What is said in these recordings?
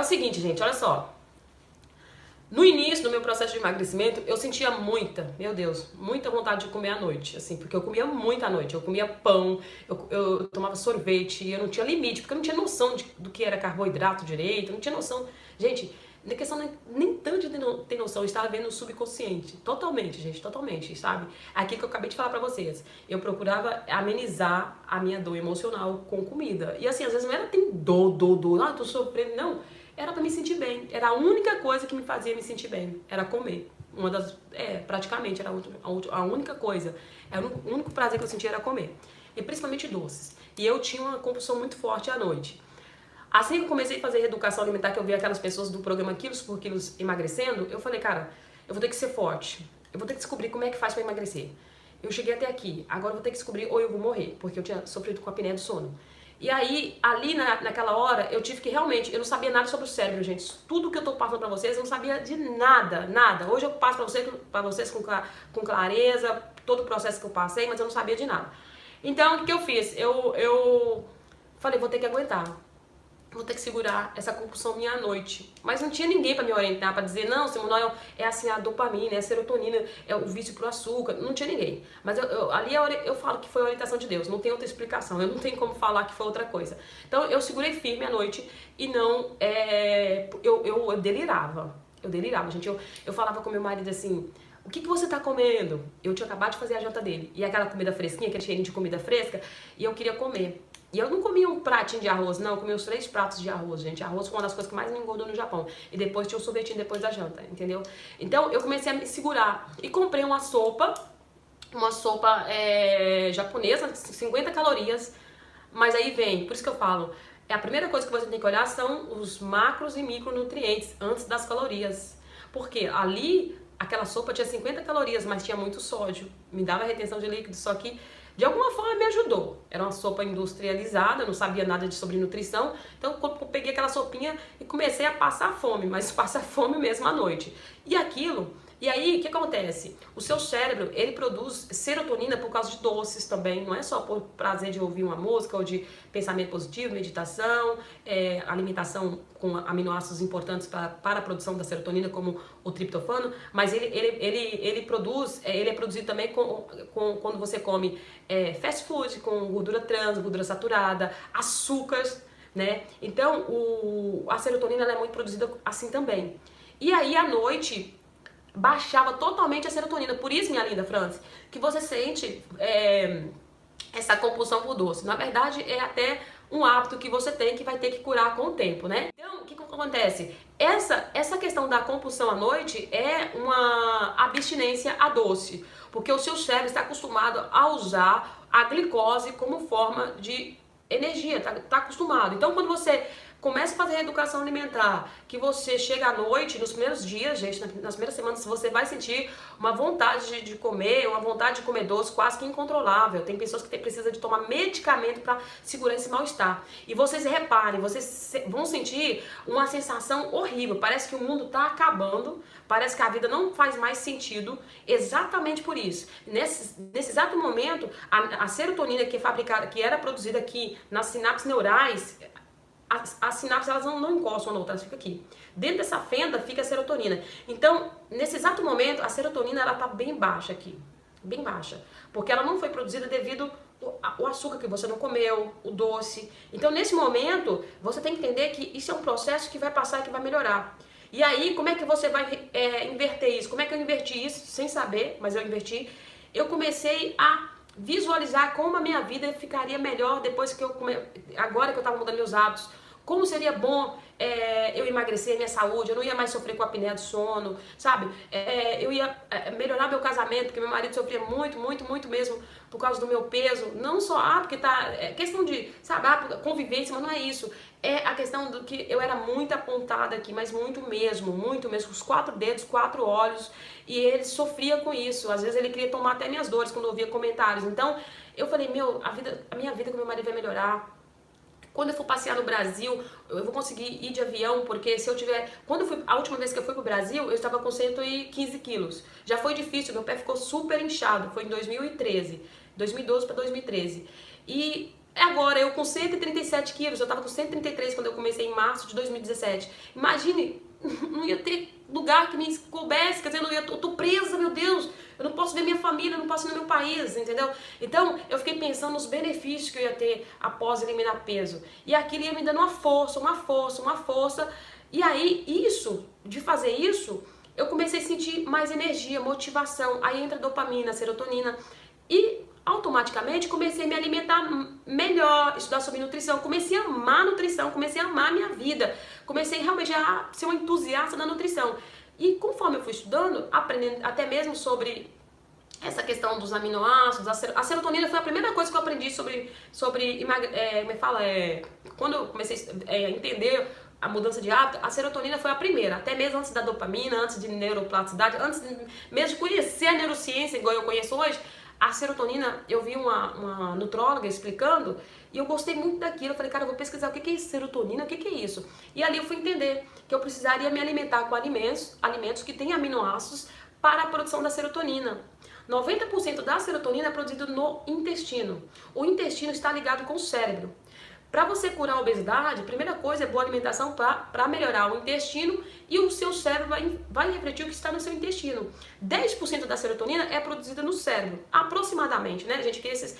o seguinte, gente, olha só. No início do meu processo de emagrecimento, eu sentia meu Deus, muita vontade de comer à noite, assim, porque eu comia muito à noite. Eu comia pão, eu tomava sorvete, eu não tinha limite, porque eu não tinha noção do que era carboidrato direito, eu não tinha noção. Gente, na questão nem tanto de não ter noção, eu estava vendo o subconsciente, totalmente, gente, totalmente, sabe? Aqui que eu acabei de falar pra vocês, eu procurava amenizar a minha dor emocional com comida. E assim, às vezes não era tem dor, tô sofrendo, não. Era pra me sentir bem. Era a única coisa que me fazia me sentir bem. Era comer. Praticamente era a única coisa. Era o único prazer que eu sentia era comer. E principalmente doces. E eu tinha uma compulsão muito forte à noite. Assim que eu comecei a fazer reeducação alimentar, que eu vi aquelas pessoas do programa Quilos por Quilos emagrecendo, eu falei, cara, eu vou ter que ser forte. Eu vou ter que descobrir como é que faz pra emagrecer. Eu cheguei até aqui, agora eu vou ter que descobrir ou eu vou morrer, porque eu tinha sofrido com a apneia do sono. E aí, ali naquela hora, eu tive que realmente, eu não sabia nada sobre o cérebro, gente. Tudo que eu tô passando pra vocês, eu não sabia de nada, nada. Hoje eu passo pra vocês com clareza, todo o processo que eu passei, mas eu não sabia de nada. Então, o que eu fiz? Eu falei, vou ter que aguentar. Vou ter que segurar essa compulsão minha à noite. Mas não tinha ninguém pra me orientar, pra dizer, não, Simone, é assim a dopamina, é a serotonina, é o vício pro açúcar. Não tinha ninguém. Mas ali eu falo que foi a orientação de Deus, não tem outra explicação. Eu não tenho como falar que foi outra coisa. Então eu segurei firme à noite e não, eu delirava. Eu delirava, gente. Eu falava com meu marido assim, o que você tá comendo? Eu tinha acabado de fazer a janta dele. E aquela comida fresquinha, aquele cheirinho de comida fresca, e eu queria comer. E eu não comia um pratinho de arroz, não, eu comia os 3 pratos de arroz, gente. Arroz foi uma das coisas que mais me engordou no Japão. E depois tinha um sorvetinho depois da janta, entendeu? Então eu comecei a me segurar e comprei uma sopa japonesa, 50 calorias. Mas aí vem, por isso que eu falo, a primeira coisa que você tem que olhar são os macros e micronutrientes antes das calorias. Porque ali, aquela sopa tinha 50 calorias, mas tinha muito sódio. Me dava retenção de líquido, só que de alguma forma me ajudou. Era uma sopa industrializada, eu não sabia nada sobre nutrição. Então eu peguei aquela sopinha e comecei a passar fome, mas passar fome mesmo à noite. E aí, o que acontece? O seu cérebro, ele produz serotonina por causa de doces também. Não é só por prazer de ouvir uma música ou de pensamento positivo, meditação, alimentação com aminoácidos importantes para a produção da serotonina, como o triptofano. Mas ele é produzido também quando você come fast food, com gordura trans, gordura saturada, açúcares, né? Então, a serotonina ela é muito produzida assim também. E aí, à noite, baixava totalmente a serotonina. Por isso, minha linda Franci, que você sente essa compulsão por doce. Na verdade, é até um hábito que você tem que vai ter que curar com o tempo, né? Então, o que acontece? Essa questão da compulsão à noite é uma abstinência a doce, porque o seu cérebro está acostumado a usar a glicose como forma de energia, tá acostumado. Então, quando você começa a fazer reeducação alimentar, que você chega à noite, nos primeiros dias, gente, nas primeiras semanas, você vai sentir uma vontade de comer, uma vontade de comer doce quase que incontrolável. Tem pessoas que precisam de tomar medicamento para segurar esse mal-estar. E vocês reparem, vocês vão sentir uma sensação horrível. Parece que o mundo tá acabando, parece que a vida não faz mais sentido, exatamente por isso. Nesse exato momento, a serotonina que é fabricada, que era produzida aqui nas sinapses neurais, as sinapses elas não encostam na outra, elas ficam aqui. Dentro dessa fenda fica a serotonina. Então, nesse exato momento, a serotonina ela tá bem baixa aqui. Bem baixa. Porque ela não foi produzida devido ao açúcar que você não comeu, o doce. Então, nesse momento, você tem que entender que isso é um processo que vai passar e que vai melhorar. E aí, como é que você vai inverter isso? Como é que eu inverti isso? Sem saber, mas eu inverti. Eu comecei a visualizar como a minha vida ficaria melhor depois agora que eu estava mudando meus hábitos. Como seria bom eu emagrecer minha saúde, eu não ia mais sofrer com a apneia do sono, sabe? Eu ia melhorar meu casamento, porque meu marido sofria muito, muito, muito mesmo por causa do meu peso. Não só, porque é questão de, sabe, convivência, mas não é isso. É a questão do que eu era muito apontada aqui, mas muito mesmo, com os 4 dedos, 4 olhos, e ele sofria com isso. Às vezes ele queria tomar até minhas dores quando eu ouvia comentários. Então, eu falei, a minha vida com meu marido vai melhorar. Quando eu for passear no Brasil, eu vou conseguir ir de avião, porque se eu tiver... A última vez que eu fui pro Brasil, eu estava com 115 quilos. Já foi difícil, meu pé ficou super inchado, foi em 2013, 2012 para 2013. E Agora, eu com 137 quilos, eu tava com 133 quando eu comecei em março de 2017. Imagine, não ia ter lugar que me coubesse, quer dizer, eu tô presa, meu Deus. Eu não posso ver minha família, eu não posso ir no meu país, entendeu? Então, eu fiquei pensando nos benefícios que eu ia ter após eliminar peso. E aquilo ia me dando uma força, uma força, uma força. E aí, de fazer isso, eu comecei a sentir mais energia, motivação. Aí entra dopamina, serotonina. E automaticamente comecei a me alimentar melhor, estudar sobre nutrição, comecei a amar a nutrição, comecei a amar a minha vida, comecei realmente a ser uma entusiasta da nutrição. E conforme eu fui estudando, aprendendo até mesmo sobre essa questão dos aminoácidos, a serotonina foi a primeira coisa que eu aprendi quando eu comecei a entender a mudança de hábito, a serotonina foi a primeira, até mesmo antes da dopamina, antes de neuroplasticidade, antes mesmo de conhecer a neurociência igual eu conheço hoje. A serotonina, eu vi uma nutróloga explicando e eu gostei muito daquilo. Eu falei, cara, eu vou pesquisar o que é isso, serotonina, o que é isso? E ali eu fui entender que eu precisaria me alimentar com alimentos que têm aminoácidos para a produção da serotonina. 90% da serotonina é produzido no intestino. O intestino está ligado com o cérebro. Para você curar a obesidade, a primeira coisa é boa alimentação para melhorar o intestino e o seu cérebro vai refletir o que está no seu intestino. 10% da serotonina é produzida no cérebro, aproximadamente, né, gente? Que isso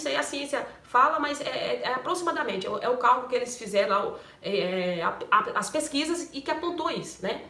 aí a ciência fala, mas é aproximadamente, é o cálculo que eles fizeram lá, as pesquisas e que apontou isso, né?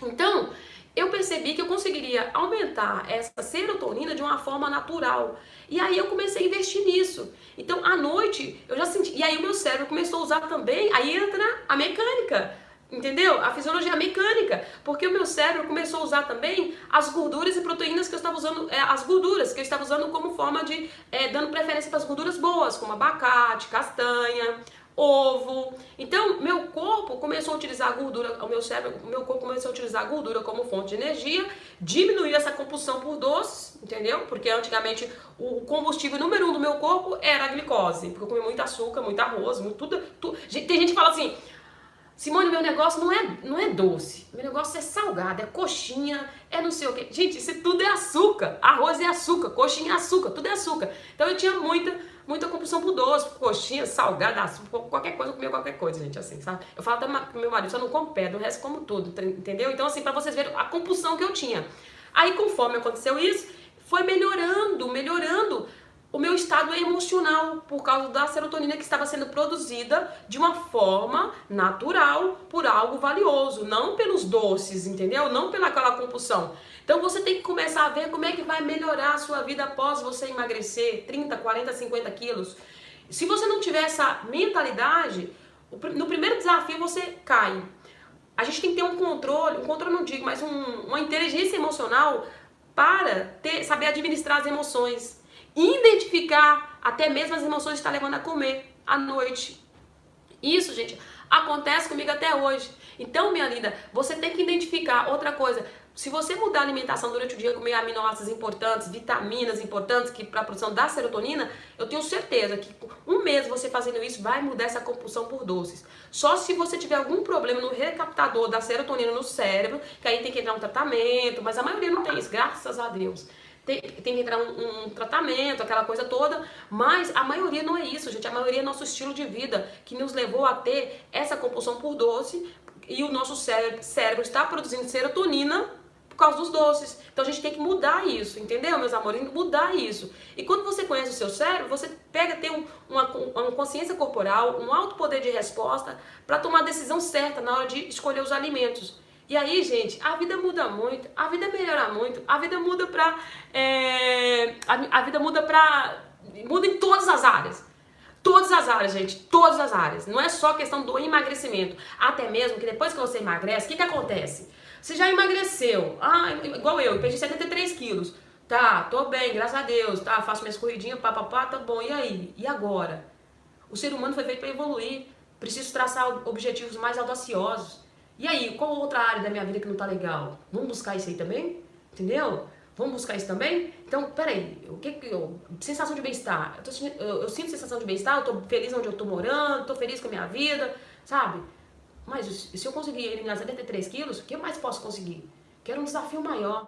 Então, eu percebi que eu conseguiria aumentar essa serotonina de uma forma natural. E aí eu comecei a investir nisso. Então, à noite, eu já senti... E aí o meu cérebro começou a usar também... Aí entra a mecânica, entendeu? A fisiologia mecânica. Porque o meu cérebro começou a usar também as gorduras e proteínas que eu estava usando... as gorduras que eu estava usando como forma de... dando preferência para as gorduras boas, como abacate, castanha... ovo. Então, meu corpo começou a utilizar a gordura, o meu corpo começou a utilizar a gordura como fonte de energia, diminuiu essa compulsão por doces, entendeu? Porque antigamente o combustível número 1 do meu corpo era a glicose, porque eu comia muito açúcar, muito arroz, tudo. Tem gente que fala assim, Simone, meu negócio não é doce, meu negócio é salgado, é coxinha, é não sei o que. Gente, isso tudo é açúcar, arroz é açúcar, coxinha é açúcar, tudo é açúcar. Então eu tinha muita compulsão por doce, por coxinha, salgada, açúcar, qualquer coisa, eu comia qualquer coisa, gente, assim, sabe? Eu falo até pro meu marido, só não como pedra, o resto como tudo, entendeu? Então assim, pra vocês verem a compulsão que eu tinha. Aí conforme aconteceu isso, foi melhorando o meu estado emocional por causa da serotonina que estava sendo produzida de uma forma natural por algo valioso, não pelos doces, entendeu? Não pela aquela compulsão. Então você tem que começar a ver como é que vai melhorar a sua vida após você emagrecer 30, 40, 50 quilos. Se você não tiver essa mentalidade, no primeiro desafio você cai. A gente tem que ter um controle não digo, mas uma inteligência emocional para saber administrar as emoções. Identificar até mesmo as emoções que está levando a comer à noite. Isso, gente, acontece comigo até hoje. Então, minha linda, você tem que identificar outra coisa. Se você mudar a alimentação durante o dia, comer aminoácidos importantes, vitaminas importantes que para a produção da serotonina, eu tenho certeza que um mês você fazendo isso vai mudar essa compulsão por doces. Só se você tiver algum problema no recaptador da serotonina no cérebro, que aí tem que entrar um tratamento, mas a maioria não tem isso, graças a Deus. Tem que entrar um tratamento, aquela coisa toda, mas a maioria não é isso, gente. A maioria é nosso estilo de vida que nos levou a ter essa compulsão por doce e o nosso cérebro está produzindo serotonina por causa dos doces. Então a gente tem que mudar isso, entendeu, meus amores? Mudar isso. E quando você conhece o seu cérebro, você tem uma consciência corporal, um alto poder de resposta para tomar a decisão certa na hora de escolher os alimentos. E aí, gente, a vida muda muito, a vida melhora muito, a vida muda muda em todas as áreas. Todas as áreas, gente, todas as áreas. Não é só questão do emagrecimento. Até mesmo que depois que você emagrece, o que acontece? Você já emagreceu, igual eu perdi 73 quilos. Tá, tô bem, graças a Deus, tá, faço minhas corridinhas, papapá, tá bom, e aí? E agora? O ser humano foi feito para evoluir, preciso traçar objetivos mais audaciosos. E aí, qual outra área da minha vida que não tá legal? Vamos buscar isso aí também? Entendeu? Vamos buscar isso também? Então, peraí, sensação de bem-estar. Eu sinto sensação de bem-estar, eu tô feliz onde eu tô morando, tô feliz com a minha vida, sabe? Mas se eu conseguir eliminar 73 quilos, o que eu mais posso conseguir? Quero um desafio maior.